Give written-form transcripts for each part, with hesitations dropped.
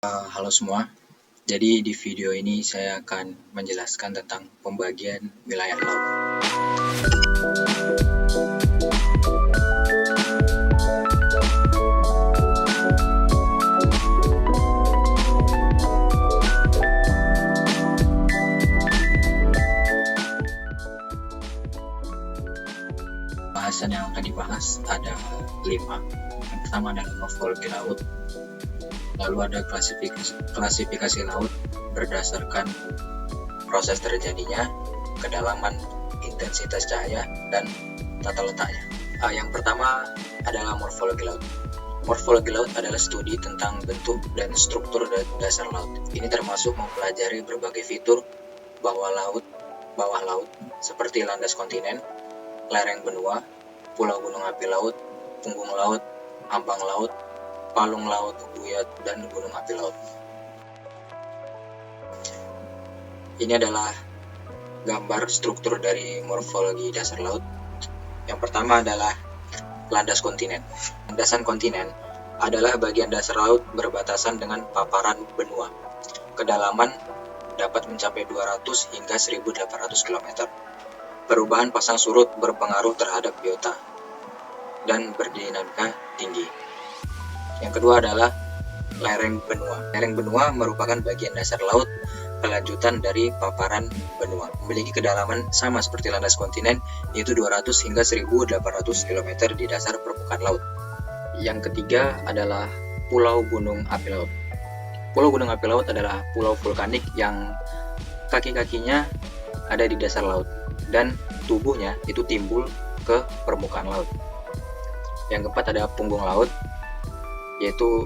Halo semua, jadi di video ini saya akan menjelaskan tentang pembagian wilayah laut. Bahasan yang akan dibahas ada 5. Yang pertama adalah morfologi laut, lalu ada klasifikasi laut berdasarkan proses terjadinya, kedalaman, intensitas cahaya, dan tata letaknya. Yang pertama adalah morfologi laut. Morfologi laut adalah studi tentang bentuk dan struktur dasar laut. Ini termasuk mempelajari berbagai fitur bawah laut seperti landas kontinen, lereng benua, pulau gunung api laut, punggung laut, ambang laut, palung laut, buyut, dan gunung api laut. Ini adalah gambar struktur dari morfologi dasar laut. Yang pertama adalah landas kontinen. Landasan kontinen adalah bagian dasar laut berbatasan dengan paparan benua. Kedalaman dapat mencapai 200 hingga 1.800 km. Perubahan pasang surut berpengaruh terhadap biota dan berdinamika tinggi. Yang kedua adalah lereng benua. Lereng benua merupakan bagian dasar laut kelanjutan dari paparan benua. Memiliki kedalaman sama seperti landas kontinen, yaitu 200 hingga 1.800 km di dasar permukaan laut. Yang ketiga adalah pulau gunung api laut. Pulau gunung api laut adalah pulau vulkanik yang kaki-kakinya ada di dasar laut dan tubuhnya itu timbul ke permukaan laut. Yang keempat ada punggung laut, yaitu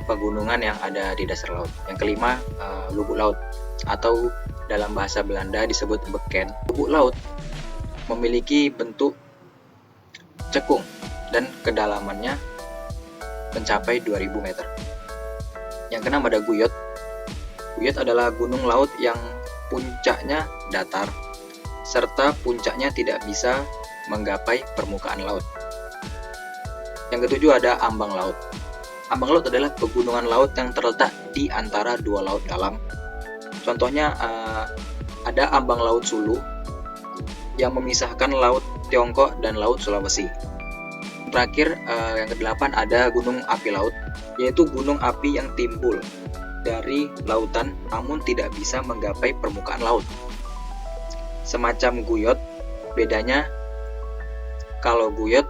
pegunungan yang ada di dasar laut. Yang kelima, lubuk laut atau dalam bahasa Belanda disebut beken. Lubuk laut memiliki bentuk cekung dan kedalamannya mencapai 2000 meter. Yang keenam ada guyot. Guyot adalah gunung laut yang puncaknya datar serta puncaknya tidak bisa menggapai permukaan laut. Yang ketujuh ada ambang laut. Ambang laut adalah pegunungan laut yang terletak di antara dua laut dalam. Contohnya ada ambang laut Sulu yang memisahkan laut Tiongkok dan laut Sulawesi. Terakhir yang kedelapan ada gunung api laut, yaitu gunung api yang timbul dari lautan namun tidak bisa menggapai permukaan laut. Semacam guyot, bedanya kalau guyot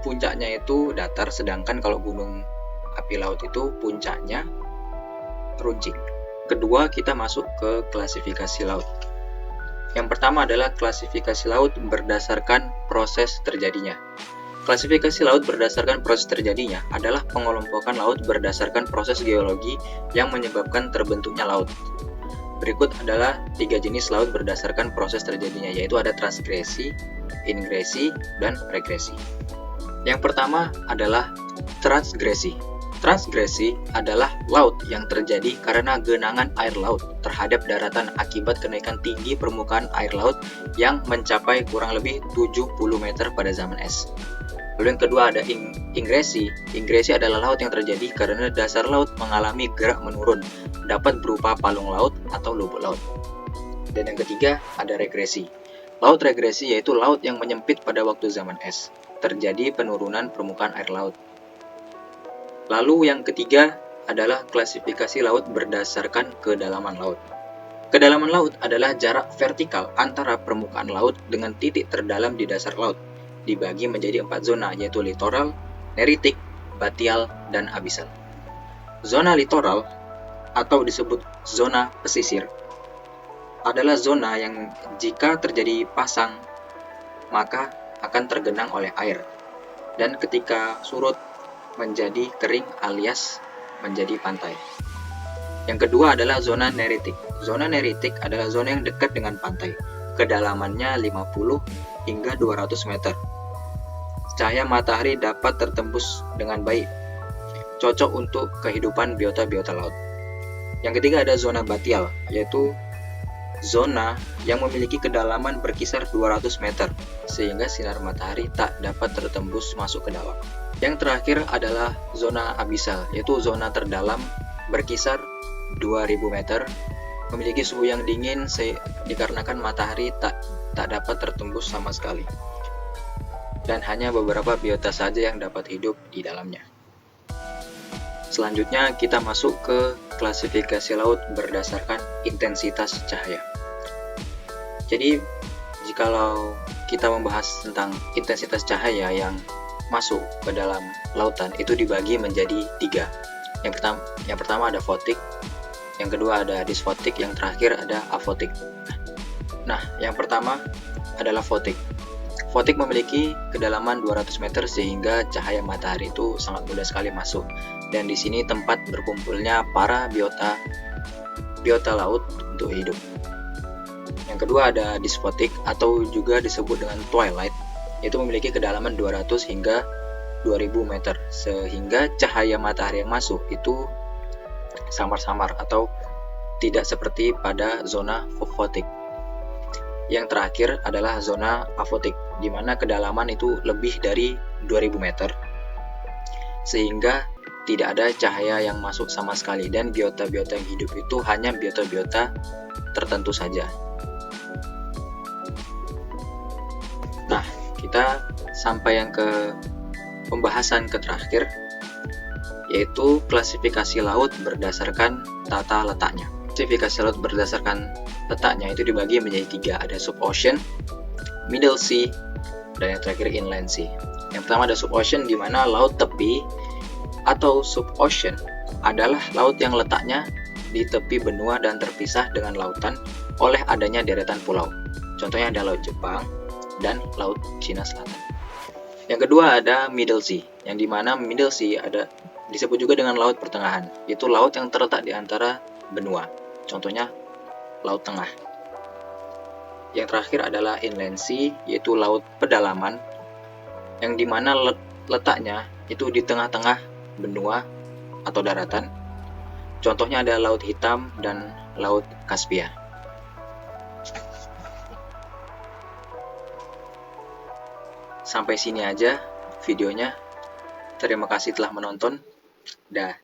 puncaknya itu datar, sedangkan kalau gunung api laut itu puncaknya runcing. Kedua, kita masuk ke klasifikasi laut. Yang pertama adalah klasifikasi laut berdasarkan proses terjadinya. Klasifikasi laut berdasarkan proses terjadinya adalah pengelompokan laut berdasarkan proses geologi yang menyebabkan terbentuknya laut. Berikut adalah 3 jenis laut berdasarkan proses terjadinya, yaitu ada transgresi, ingresi, dan regresi. Yang pertama adalah transgresi. Transgresi adalah laut yang terjadi karena genangan air laut terhadap daratan akibat kenaikan tinggi permukaan air laut yang mencapai kurang lebih 70 meter pada zaman es. Lalu yang kedua ada ingresi. Ingresi adalah laut yang terjadi karena dasar laut mengalami gerak menurun, dapat berupa palung laut atau lubuk laut. Dan yang ketiga ada regresi. Laut regresi yaitu laut yang menyempit pada waktu zaman es. Terjadi penurunan permukaan air laut. Lalu yang ketiga adalah klasifikasi laut berdasarkan kedalaman laut. Kedalaman laut adalah jarak vertikal antara permukaan laut dengan titik terdalam di dasar laut. Dibagi menjadi 4 zona, yaitu litoral, neritik, batial, dan abisal. Zona litoral atau disebut zona pesisir adalah zona yang jika terjadi pasang maka akan tergenang oleh air, dan ketika surut menjadi kering alias menjadi pantai. Yang kedua adalah zona neritik. Zona neritik adalah zona yang dekat dengan pantai. Kedalamannya 50 hingga 200 meter. Cahaya matahari dapat tertembus dengan baik. Cocok untuk kehidupan biota-biota laut. Yang ketiga ada zona batial, yaitu zona yang memiliki kedalaman berkisar 200 meter, sehingga sinar matahari tak dapat tertembus masuk ke dalam. Yang terakhir adalah zona abisal, yaitu zona terdalam berkisar 2000 meter, memiliki suhu yang dingin dikarenakan matahari tak dapat tertembus sama sekali. Dan hanya beberapa biota saja yang dapat hidup di dalamnya. Selanjutnya kita masuk ke klasifikasi laut berdasarkan intensitas cahaya. Jadi, jikalau kita membahas tentang intensitas cahaya yang masuk ke dalam lautan, itu dibagi menjadi 3. Yang pertama ada fotik, yang kedua ada disfotik, yang terakhir ada afotik. Nah, yang pertama adalah fotik. Fotik memiliki kedalaman 200 meter sehingga cahaya matahari itu sangat mudah sekali masuk. Dan di sini tempat berkumpulnya para biota laut untuk hidup. Yang kedua ada disfotik atau juga disebut dengan twilight, yaitu memiliki kedalaman 200 hingga 2000 meter sehingga cahaya matahari yang masuk itu samar-samar atau tidak seperti pada zona fotik. Yang terakhir adalah zona afotik, di mana kedalaman itu lebih dari 2000 meter, sehingga tidak ada cahaya yang masuk sama sekali, dan biota-biota yang hidup itu hanya biota-biota tertentu saja. Nah, kita sampai yang ke pembahasan terakhir, yaitu klasifikasi laut berdasarkan tata letaknya. Klasifikasi laut berdasarkan letaknya itu dibagi menjadi 3, ada sub-ocean, middle sea, dan yang terakhir inland sea. Yang pertama ada sub-ocean, di mana laut tepi atau sub-ocean adalah laut yang letaknya di tepi benua dan terpisah dengan lautan oleh adanya deretan pulau. Contohnya ada Laut Jepang dan Laut Cina Selatan. Yang kedua ada middle sea, yang di mana middle sea disebut juga dengan laut pertengahan, yaitu laut yang terletak di antara benua. Contohnya Laut Tengah. Yang terakhir adalah inland sea, yaitu laut pedalaman, yang dimana letaknya itu di tengah-tengah benua atau daratan. Contohnya ada Laut Hitam dan Laut Kaspia. Sampai sini aja videonya. Terima kasih telah menonton. Dah.